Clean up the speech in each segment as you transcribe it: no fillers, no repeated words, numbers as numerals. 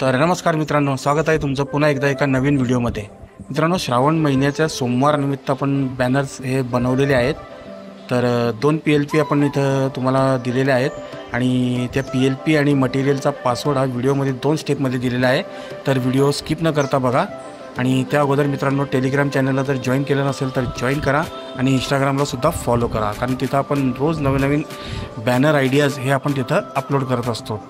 तर नमस्कार मित्रांनो, स्वागत आहे तुमचं पुन्हा एकदा एका नवीन व्हिडिओमध्ये। मित्रांनो, श्रावण महिन्याच्या सोमवार निमित्त आपण बॅनर्स हे बनवलेले आहेत। तर 2 PLP आपण इथं तुम्हाला दिलेले आहेत आणि त्या PLP आणि मटेरियलचा पासवर्ड हा व्हिडिओमध्ये 2 स्टेपमध्ये दिलेला आहे। तर व्हिडिओ स्किप न करता बघा। आणि त्या अगोदर मित्रांनो, टेलिग्राम चॅनलला जर जॉईन केलं नसेल तर जॉईन करा आणि इंस्टाग्रामला सुद्धा फॉलो करा, कारण तिथं आपण रोज नवीन बॅनर आयडियाज हे आपण तिथं अपलोड करत असतो।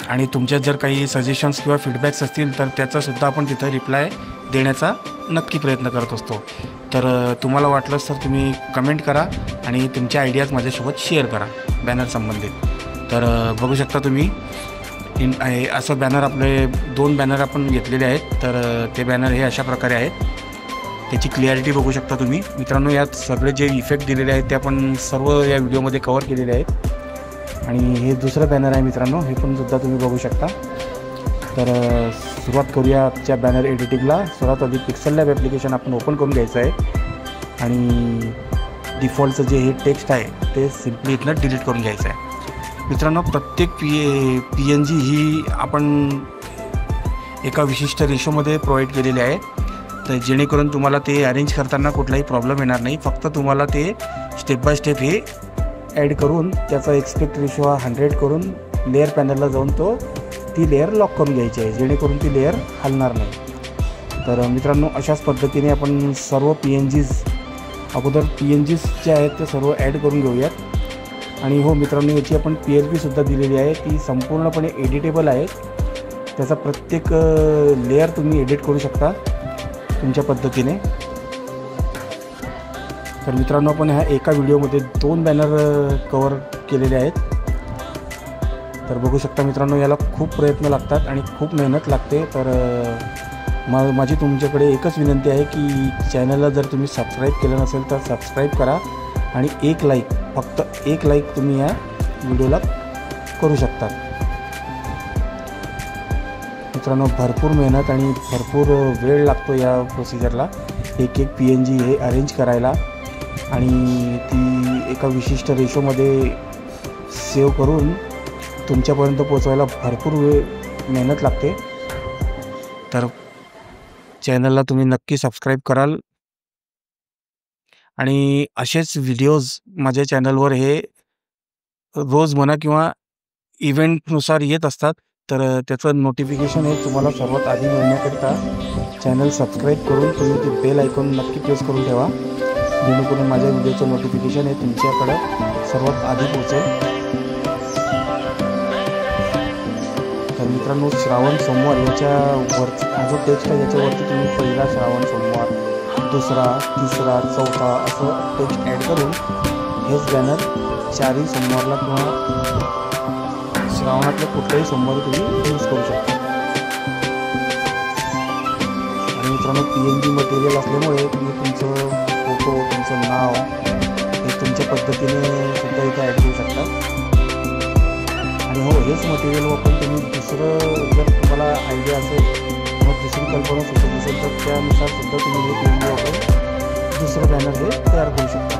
आणि तुमच्या जर काही सजेशन्स किंवा फीडबॅक्स असतील तर त्याचासुद्धा आपण तिथं रिप्लाय देण्याचा नक्की प्रयत्न करत असतो। तर तुम्हाला वाटलंच तर तुम्ही कमेंट करा आणि तुमच्या आयडियाज माझ्यासोबत शेअर करा बॅनर संबंधित। तर बघू शकता तुम्ही असं बॅनर आपले 2 बॅनर आपण घेतलेले आहेत। तर ते बॅनर हे अशा प्रकारे आहेत, त्याची क्लिअरिटी बघू शकता तुम्ही। मित्रांनो, यात सगळे जे इफेक्ट दिलेले आहेत ते आपण सर्व या व्हिडिओमध्ये कव्हर केलेले आहेत। आणि हे दुसरं बॅनर आहे मित्रांनो, हे पण सुद्धा तुम्ही बघू शकता। तर सुरुवात करूया आजच्या बॅनर एडिटिंगला। सर्वात आधी पिक्सल लॅब ॲप्लिकेशन आपण ओपन करून घ्यायचं आहे आणि डिफॉल्टचं जे हे टेक्स्ट आहे ते सिम्पली इथनं डिलीट करून घ्यायचं आहे। मित्रांनो, प्रत्येक PNG ही आपण एका विशिष्ट रेशोमध्ये प्रोव्हाइड केलेली आहे, तर जेणेकरून तुम्हाला ते अरेंज करताना कुठलाही प्रॉब्लेम येणार नाही। फक्त तुम्हाला ते स्टेप बाय स्टेप हे ॲड करून त्याचा एक्सपेक्ट रेशो हा 100 करून लेअर पॅनलला जाऊन ती लेअर लॉक करून घ्यायची आहे, जेणेकरून ती लेअर हलणार नाही। तर मित्रांनो, अशाच पद्धतीने आपण सर्व अगोदर PNGs जे आहेत ते सर्व ॲड करून घेऊयात। आणि हो मित्रांनो, याची आपण PLP सुद्धा दिलेली आहे, ती संपूर्णपणे एडिटेबल आहे। त्याचा प्रत्येक लेअर तुम्ही एडिट करू शकता तुमच्या पद्धतीने। तर मित्रांनो, आपण ह्या एका व्हिडिओमध्ये 2 बॅनर कव्हर केलेले आहेत। तर बघू शकता मित्रांनो, याला खूप प्रयत्न लागतात आणि खूप मेहनत लागते। तर माझी तुमच्याकडे एकच विनंती आहे की चॅनलला जर तुम्ही सबस्क्राईब केलं नसेल तर सबस्क्राईब करा आणि एक लाईक, फक्त एक लाईक तुम्ही या व्हिडिओला करू शकता। मित्रांनो, भरपूर मेहनत आणि भरपूर वेळ लागतो या प्रोसिजरला, एक PNG हे अरेंज करायला आणि ती एका विशिष्ट रेशोमध्ये सेव्ह करून तुमच्यापर्यंत पोहोचवायला भरपूर मेहनत लागते। तर चॅनलला तुम्ही नक्की सबस्क्राईब कराल आणि असेच व्हिडिओज माझ्या चॅनलवर हे रोज म्हणा किंवा इव्हेंटनुसार येत असतात। तर त्याचं नोटिफिकेशन हे तुम्हाला सर्वात आधी मिळण्याकरिता चॅनल सबस्क्राईब करून तुम्ही ते बेल आयकॉन नक्की प्रेस करून ठेवा, जेणेकरून माझ्या व्हिडिओचं नोटिफिकेशन हे तुमच्याकडं सर्वात आधी पोहोचेल। तर मित्रांनो, श्रावण सोमवार याच्यावरती हा जो टेक्स्ट आहे याच्यावरती तुम्ही पहिला श्रावण सोमवार, दुसरा, तिसरा, चौथा असं टेक्स्ट ॲड करून हेच बॅनर 4ही सोमवारला किंवा श्रावणातल्या कुठल्याही सोमवारी तुम्ही यूज करू शकता। आणि मित्रांनो, PNG मटेरियल असल्यामुळे तुम्ही तुमचं फोटो, तुमचं नाव हे तुमच्या पद्धतीने सुद्धा इथं ॲड करू शकता। आणि हो, हेच मटेरियल वापरून तुम्ही दुसरं जर तुम्हाला आयडिया असेल किंवा दुसरी कल्पना सुचत असेल तर त्यानुसार सुद्धा तुम्ही हे PNG वापरून दुसरं बॅनर हे तयार करू शकता।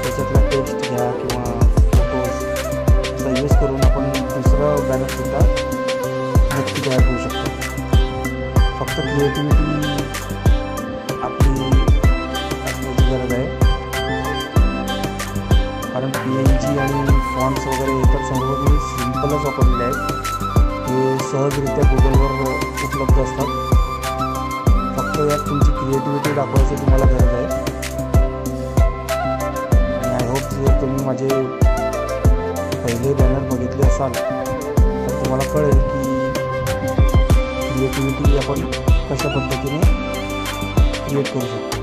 त्याच्यातला टेक्स्ट घ्या किंवा फोटोजचा यूज करून आपण दुसरं बॅनरसुद्धा नक्की तयार करू शकतो। फक्त क्रिएटिव्हिटी आपली असण्याची गरज आहे, कारण PNG आणि फॉन्ट्स वगैरे इतर सर्व मी सिम्पलच वापरलेले आहेत, हे सहजरित्या गुगलवर उपलब्ध असतात। फक्त यात तुमची क्रिएटिव्हिटी दाखवायची तुम्हाला गरज आहे। आणि आय होप जर तुम्ही माझे पहिले बॅनर बघितले असाल तर तुम्हाला कळेल की क्रिएटिव्हिटी आपण कशा पद्धतीने क्रिएट करू शकतो।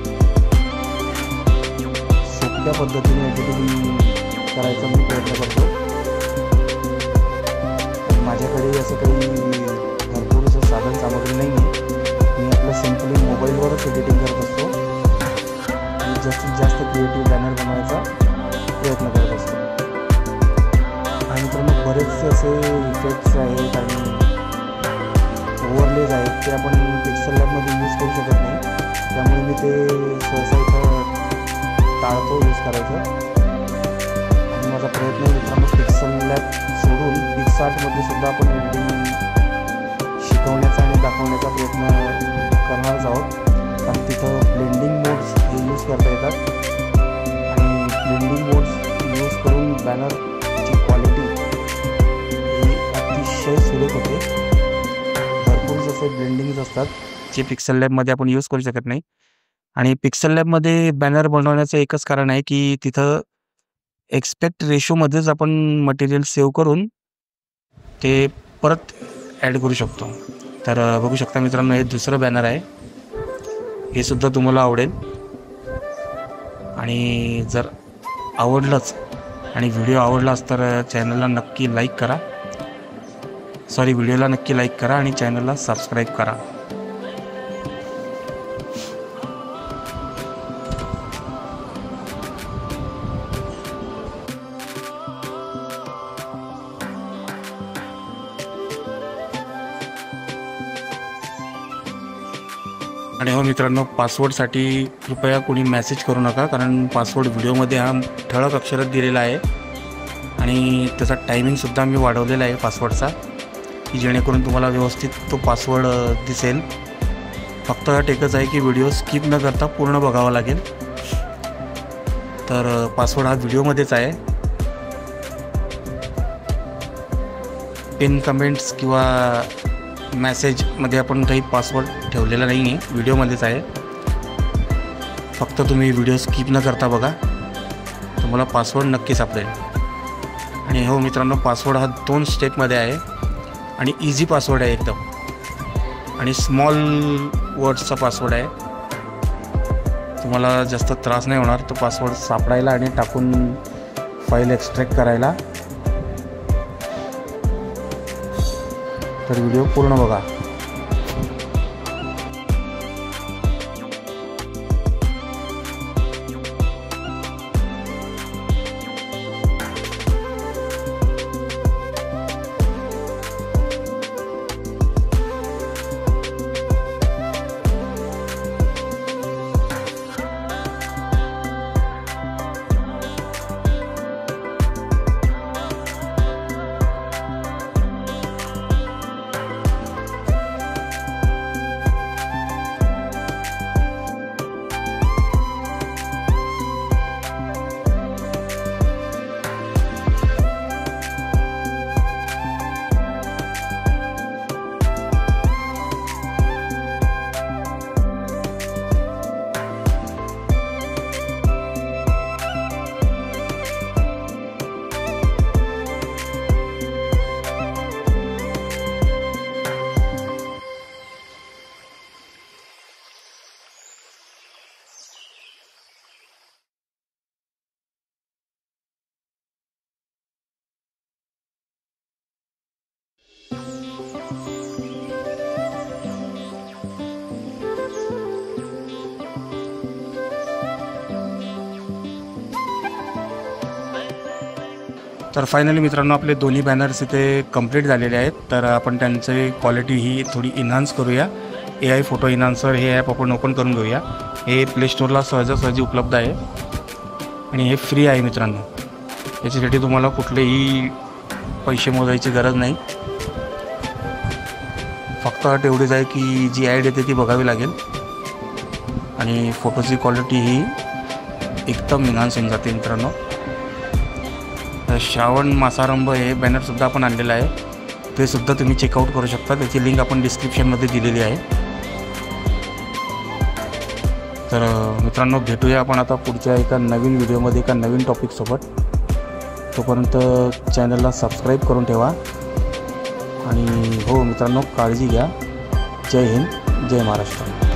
सोप्या पद्धतीने एडिटिंग करायचा मी प्रयत्न करतो। माझ्याकडे असं काही भरपूर असं साधन सामग्री नाही आहे, मी आपलं सिम्पली मोबाईलवरच एडिटिंग करत असतो आणि जास्तीत जास्त क्रिएटिव्ह बॅनर बनवायचा प्रयत्न करत असतो। आणि मित्रांनो, बरेचसे असे इफेक्ट्स आहेत आणि ओव्हरलेज आहेत ते आपण पिक्सल लॅबमध्ये यूज करू शकत नाही, त्यामुळे मी ते सहसा इथं टाळतो यूज करायचं। आणि माझा प्रयत्न आहे मित्रांनो, पिक्सल लॅब सोडून PicsArt मध्ये सुद्धा आपण एडिटिंग दाखवण्याचा प्रयत्न करणारच आहोत, कारण तिथं ब्लेंडिंग मोड्स हे यूज करता येतात आणि ब्लेंडिंग मोड्स यूज करून बॅनरची क्वालिटी ही अतिशय सुरेख होते. भरपूर जसे ब्लेंडिंग्स असतात जे पिक्सल लॅबमध्ये आपण यूज करू शकत नाही. आणि पिक्सल लॅबमध्ये बॅनर बनवण्याचं एकच कारण आहे की तिथं एक्सपेक्ट रेशोमध्येच आपण मटेरियल सेव्ह करून ते परत ॲड करू शकतो. तर बघू शकता मित्रांनो, हे दुसरं बॅनर आहे, हे सुद्धा तुम्हाला आवडेल. आणि जर आवडलंच आणि व्हिडिओ आवडलाच तर चॅनलला नक्की लाईक करा, व्हिडिओला नक्की लाईक करा आणि चॅनलला सबस्क्राईब करा. आणि हो मित्रांनो, पासवर्डसाठी कृपया कोणी मेसेज करू नका, कारण पासवर्ड व्हिडिओमध्ये हा ठळक अक्षरात दिलेला आहे आणि त्याचा टायमिंगसुद्धा मी वाढवलेला आहे पासवर्डचा, की जेणेकरून तुम्हाला व्यवस्थित तो पासवर्ड दिसेल. फक्त एकच आहे की व्हिडिओ स्किप न करता पूर्ण बघावा लागेल. तर पासवर्ड हा व्हिडिओमध्येच आहे. पिन कमेंट्स किंवा मेसेजमध्ये आपण काही पासवर्ड ठेवलेला नाही आहे, व्हिडिओमध्येच आहे. फक्त तुम्ही व्हिडिओ स्किप न करता बघा, तुम्हाला पासवर्ड नक्की सापडेल. आणि हो मित्रांनो, पासवर्ड हा 2 स्टेपमध्ये आहे आणि इझी पासवर्ड आहे एकदम, आणि स्मॉल वर्ड्सचा पासवर्ड आहे. तुम्हाला जास्त त्रास नाही होणार तो पासवर्ड सापडायला आणि टाकून फाईल एक्स्ट्रॅक्ट करायला. तर व्हिडिओ पूर्ण बघा. तर फायनली मित्रांनो, आपले दोन्ही बॅनर्स इथे कंप्लीट झालेले आहेत. तर आपण त्यांची क्वालिटी ही थोडी इन्हान्स करूया. AI फोटो इन्हान्सर हे ॲप आपण ओपन करून घेऊया. हे प्ले स्टोअरला सहजासहजी उपलब्ध आहे आणि हे फ्री आहे मित्रांनो. याच्यासाठी तुम्हाला कुठलेही पैसे मोजायची गरज नाही. फक्त तेवढीच आहे की जी ॲड येते ती बघावी लागेल आणि फोटोची क्वालिटी ही एकदम इन्हान्स होऊन जाते मित्रांनो. श्रावण मासारंभ हे बॅनरसुद्धा आपण आणलेलं आहे, ते सुद्धा तुम्ही चेकआउट करू शकता. त्याची लिंक आपण डिस्क्रिप्शनमध्ये दिलेली आहे. तर मित्रांनो, भेटूया आपण आता पुढच्या एका नवीन व्हिडिओमध्ये एका नवीन टॉपिकसोबत. तोपर्यंत चॅनलला सबस्क्राईब करून ठेवा आणि हो मित्रांनो, काळजी घ्या. जय हिंद, जय महाराष्ट्र.